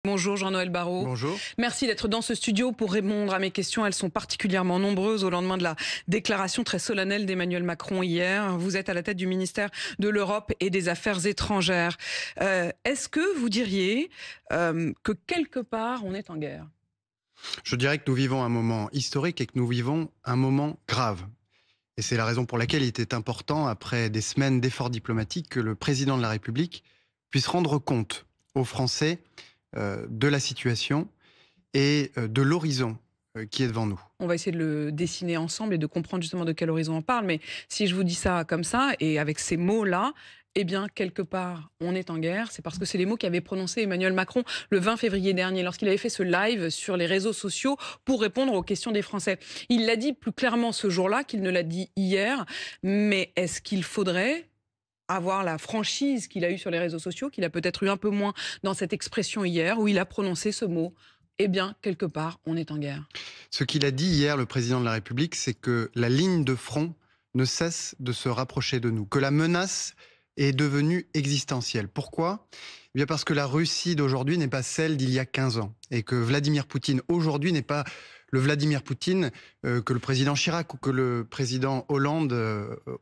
Bonjour Jean-Noël Barrot. Bonjour. Merci d'être dans ce studio pour répondre à mes questions. Elles sont particulièrement nombreuses au lendemain de la déclaration très solennelle d'Emmanuel Macron hier. Vous êtes à la tête du ministère de l'Europe et des Affaires étrangères. Est-ce que vous diriez que quelque part on est en guerre ? Je dirais que nous vivons un moment historique et que nous vivons un moment grave. Et c'est la raison pour laquelle il était important, après des semaines d'efforts diplomatiques, que le président de la République puisse rendre compte aux Français de la situation et de l'horizon qui est devant nous. On va essayer de le dessiner ensemble et de comprendre justement de quel horizon on parle. Mais si je vous dis ça comme ça, et avec ces mots-là, eh bien, quelque part, on est en guerre. C'est parce que c'est les mots qu'avait prononcés Emmanuel Macron le 20 février dernier, lorsqu'il avait fait ce live sur les réseaux sociaux pour répondre aux questions des Français. Il l'a dit plus clairement ce jour-là qu'il ne l'a dit hier. Mais est-ce qu'il faudrait avoir la franchise qu'il a eue sur les réseaux sociaux, qu'il a peut-être eu un peu moins dans cette expression hier, où il a prononcé ce mot ? Eh bien, quelque part, on est en guerre. Ce qu'il a dit hier, le président de la République, c'est que la ligne de front ne cesse de se rapprocher de nous, que la menace est devenue existentielle. Pourquoi ? Eh bien parce que la Russie d'aujourd'hui n'est pas celle d'il y a 15 ans, et que Vladimir Poutine aujourd'hui n'est pas le Vladimir Poutine que le président Chirac ou que le président Hollande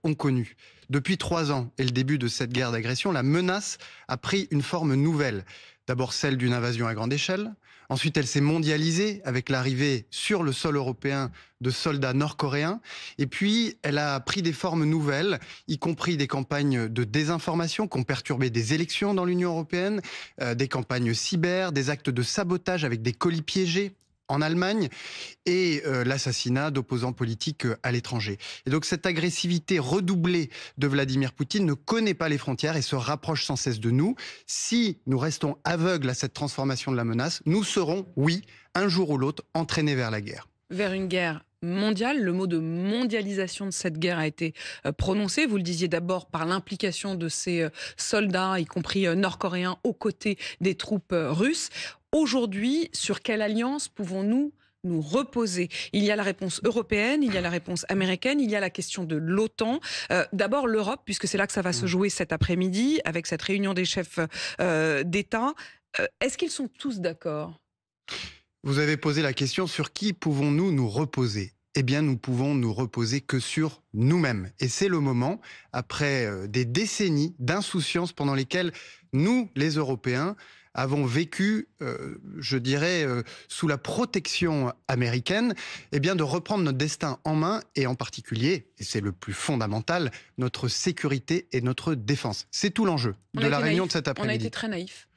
ont connu. Depuis 3 ans et le début de cette guerre d'agression, la menace a pris une forme nouvelle. D'abord celle d'une invasion à grande échelle. Ensuite, elle s'est mondialisée avec l'arrivée sur le sol européen de soldats nord-coréens. Et puis, elle a pris des formes nouvelles, y compris des campagnes de désinformation qui ont perturbé des élections dans l'Union européenne, des campagnes cyber, des actes de sabotage avec des colis piégés en Allemagne et l'assassinat d'opposants politiques à l'étranger. Et donc cette agressivité redoublée de Vladimir Poutine ne connaît pas les frontières et se rapproche sans cesse de nous. Si nous restons aveugles à cette transformation de la menace, nous serons, oui, un jour ou l'autre, entraînés vers la guerre. Vers une guerre mondiale. Le mot de mondialisation de cette guerre a été prononcé. Vous le disiez d'abord par l'implication de ces soldats, y compris nord-coréens, aux côtés des troupes russes. Aujourd'hui, sur quelle alliance pouvons-nous nous reposer ? Il y a la réponse européenne, il y a la réponse américaine, il y a la question de l'OTAN. D'abord l'Europe, puisque c'est là que ça va se jouer cet après-midi, avec cette réunion des chefs d'État. Est-ce qu'ils sont tous d'accord ? Vous avez posé la question sur qui pouvons-nous nous reposer ? Eh bien, nous pouvons nous reposer que sur nous-mêmes. Et c'est le moment, après des décennies d'insouciance pendant lesquelles nous, les Européens, avons vécu, je dirais, sous la protection américaine, eh bien, de reprendre notre destin en main et en particulier, et c'est le plus fondamental, notre sécurité et notre défense. C'est tout l'enjeu de la réunion de cet après-midi. On a été très naïfs.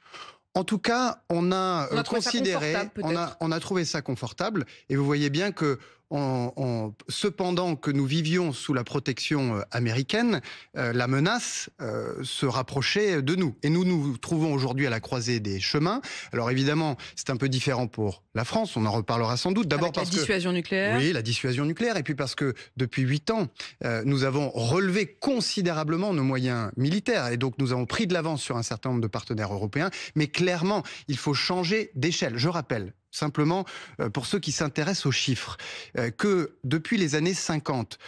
En tout cas, on a considéré, on a trouvé ça confortable, et vous voyez bien que cependant que nous vivions sous la protection américaine, la menace se rapprochait de nous. Et nous nous trouvons aujourd'hui à la croisée des chemins. Alors évidemment, c'est un peu différent pour la France, on en reparlera sans doute. D'abord parce que la dissuasion nucléaire. Oui, la dissuasion nucléaire, et puis parce que depuis 8 ans, nous avons relevé considérablement nos moyens militaires, et donc nous avons pris de l'avance sur un certain nombre de partenaires européens, mais clairement, il faut changer d'échelle. Je rappelle, simplement, pour ceux qui s'intéressent aux chiffres, que depuis les années 50,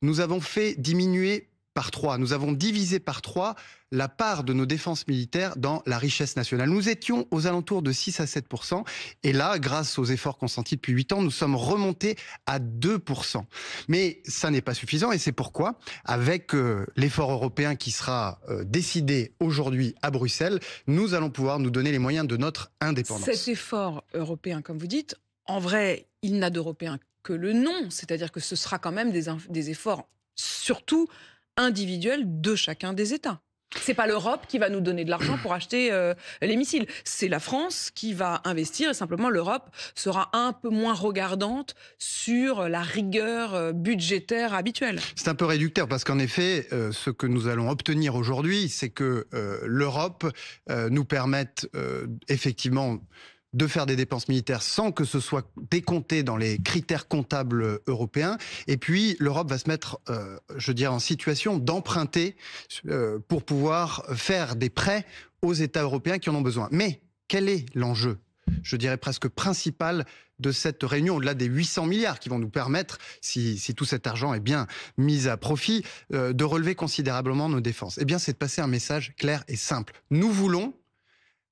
nous avons fait diminuer par 3, nous avons divisé par 3 la part de nos défenses militaires dans la richesse nationale. Nous étions aux alentours de 6 à 7%, et là, grâce aux efforts consentis depuis 8 ans, nous sommes remontés à 2%. Mais ça n'est pas suffisant, et c'est pourquoi, avec l'effort européen qui sera décidé aujourd'hui à Bruxelles, nous allons pouvoir nous donner les moyens de notre indépendance. Cet effort européen, comme vous dites, en vrai, il n'a d'européen que le nom, c'est-à-dire que ce sera quand même des efforts, surtout individuels de chacun des États. C'est pas l'Europe qui va nous donner de l'argent pour acheter les missiles. C'est la France qui va investir, et simplement l'Europe sera un peu moins regardante sur la rigueur budgétaire habituelle. C'est un peu réducteur parce qu'en effet, ce que nous allons obtenir aujourd'hui, c'est que l'Europe nous permette effectivement de faire des dépenses militaires sans que ce soit décompté dans les critères comptables européens. Et puis, l'Europe va se mettre, je dirais, en situation d'emprunter pour pouvoir faire des prêts aux États européens qui en ont besoin. Mais quel est l'enjeu, je dirais presque principal, de cette réunion, au-delà des 800 milliards qui vont nous permettre, si tout cet argent est bien mis à profit, de relever considérablement nos défenses? Eh bien, c'est de passer un message clair et simple. Nous voulons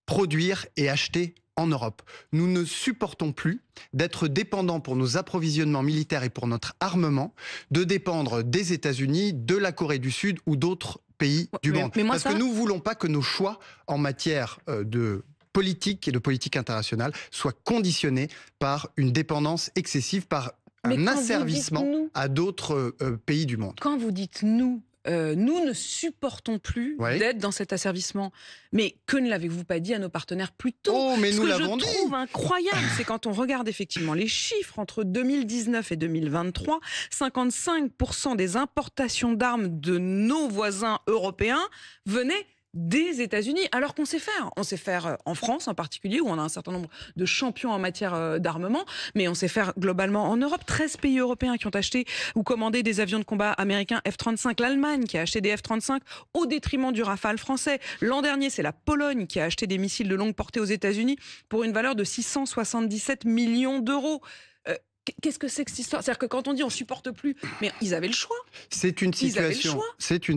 produire et acheter en Europe. Nous ne supportons plus d'être dépendants pour nos approvisionnements militaires et pour notre armement, de dépendre des États-Unis, de la Corée du Sud ou d'autres pays du monde. Parce que nous ne voulons pas que nos choix en matière de politique et de politique internationale soient conditionnés par une dépendance excessive, par un asservissement à d'autres pays du monde. Quand vous dites nous, nous ne supportons plus d'être dans cet asservissement. Mais que ne l'avez-vous pas dit à nos partenaires plus tôt? Oh, mais nous l'avons dit. Ce que je trouve incroyable, c'est quand on regarde effectivement les chiffres entre 2019 et 2023, 55% des importations d'armes de nos voisins européens venaient des États-Unis, alors qu'on sait faire. On sait faire en France en particulier, où on a un certain nombre de champions en matière d'armement, mais on sait faire globalement en Europe. 13 pays européens qui ont acheté ou commandé des avions de combat américains F-35. L'Allemagne qui a acheté des F-35 au détriment du Rafale français. L'an dernier, c'est la Pologne qui a acheté des missiles de longue portée aux États-Unis pour une valeur de 677 millions d'euros. Qu'est-ce que c'est que cette histoire? C'est-à-dire que quand on dit on supporte plus, mais ils avaient le choix. C'est une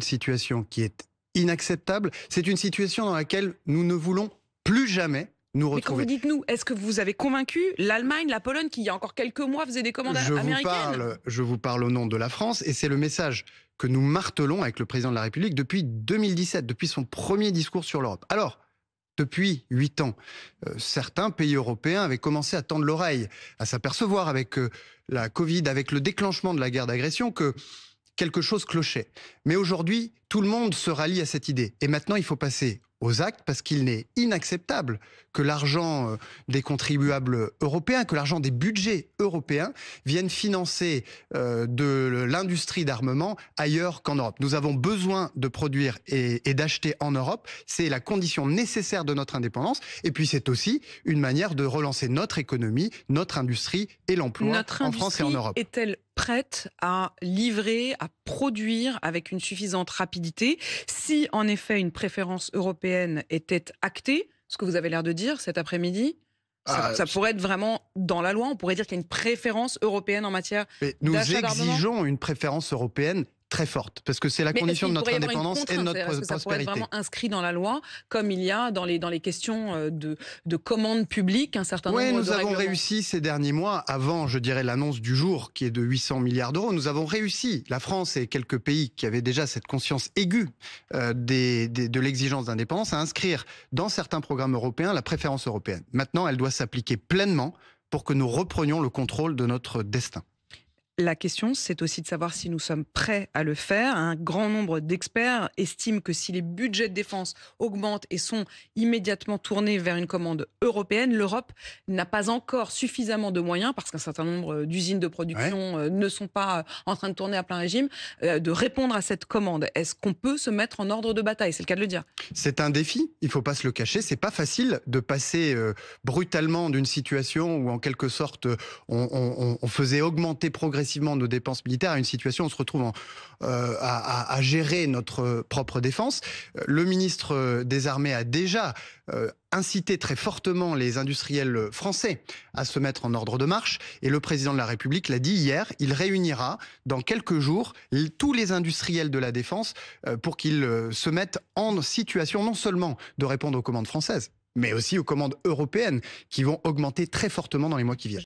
situation qui est inacceptable. C'est une situation dans laquelle nous ne voulons plus jamais nous retrouver. Mais quand vous dites nous, est-ce que vous avez convaincu l'Allemagne, la Pologne, qui il y a encore quelques mois faisaient des commandes américaines? Je vous parle au nom de la France, et c'est le message que nous martelons avec le président de la République depuis 2017, depuis son premier discours sur l'Europe. Alors, depuis 8 ans, certains pays européens avaient commencé à tendre l'oreille, à s'apercevoir avec la Covid, avec le déclenchement de la guerre d'agression, que quelque chose clochait. Mais aujourd'hui, tout le monde se rallie à cette idée. Et maintenant, il faut passer aux actes, parce qu'il n'est inacceptable que l'argent des contribuables européens, que l'argent des budgets européens viennent financer de l'industrie d'armement ailleurs qu'en Europe. Nous avons besoin de produire et d'acheter en Europe. C'est la condition nécessaire de notre indépendance. Et puis c'est aussi une manière de relancer notre économie, notre industrie et l'emploi en France et en Europe. Est-elle prête à livrer, à produire avec une suffisante rapidité si en effet une préférence européenne était actée, ce que vous avez l'air de dire cet après-midi? Ça pourrait être vraiment dans la loi, on pourrait dire qu'il y a une préférence européenne en matière d'achat d'armement. Nous exigeons une préférence européenne très forte, parce que c'est la condition de notre indépendance et de notre prospérité. Ça pourrait être vraiment inscrit dans la loi, comme il y a dans les questions de commandes publiques, un certain nombre de règlements. Oui, nous avons réussi ces derniers mois, avant, je dirais, l'annonce du jour, qui est de 800 milliards d'euros, nous avons réussi, la France et quelques pays qui avaient déjà cette conscience aiguë de l'exigence d'indépendance, à inscrire dans certains programmes européens la préférence européenne. Maintenant, elle doit s'appliquer pleinement pour que nous reprenions le contrôle de notre destin. La question, c'est aussi de savoir si nous sommes prêts à le faire. Un grand nombre d'experts estiment que si les budgets de défense augmentent et sont immédiatement tournés vers une commande européenne, l'Europe n'a pas encore suffisamment de moyens, parce qu'un certain nombre d'usines de production ne sont pas en train de tourner à plein régime, de répondre à cette commande. Est-ce qu'on peut se mettre en ordre de bataille? C'est le cas de le dire. C'est un défi, il ne faut pas se le cacher. C'est pas facile de passer brutalement d'une situation où en quelque sorte on faisait augmenter progressivement nos dépenses militaires à une situation où on se retrouve à gérer notre propre défense. Le ministre des Armées a déjà incité très fortement les industriels français à se mettre en ordre de marche, et le président de la République l'a dit hier, il réunira dans quelques jours tous les industriels de la défense pour qu'ils se mettent en situation non seulement de répondre aux commandes françaises, mais aussi aux commandes européennes qui vont augmenter très fortement dans les mois qui viennent.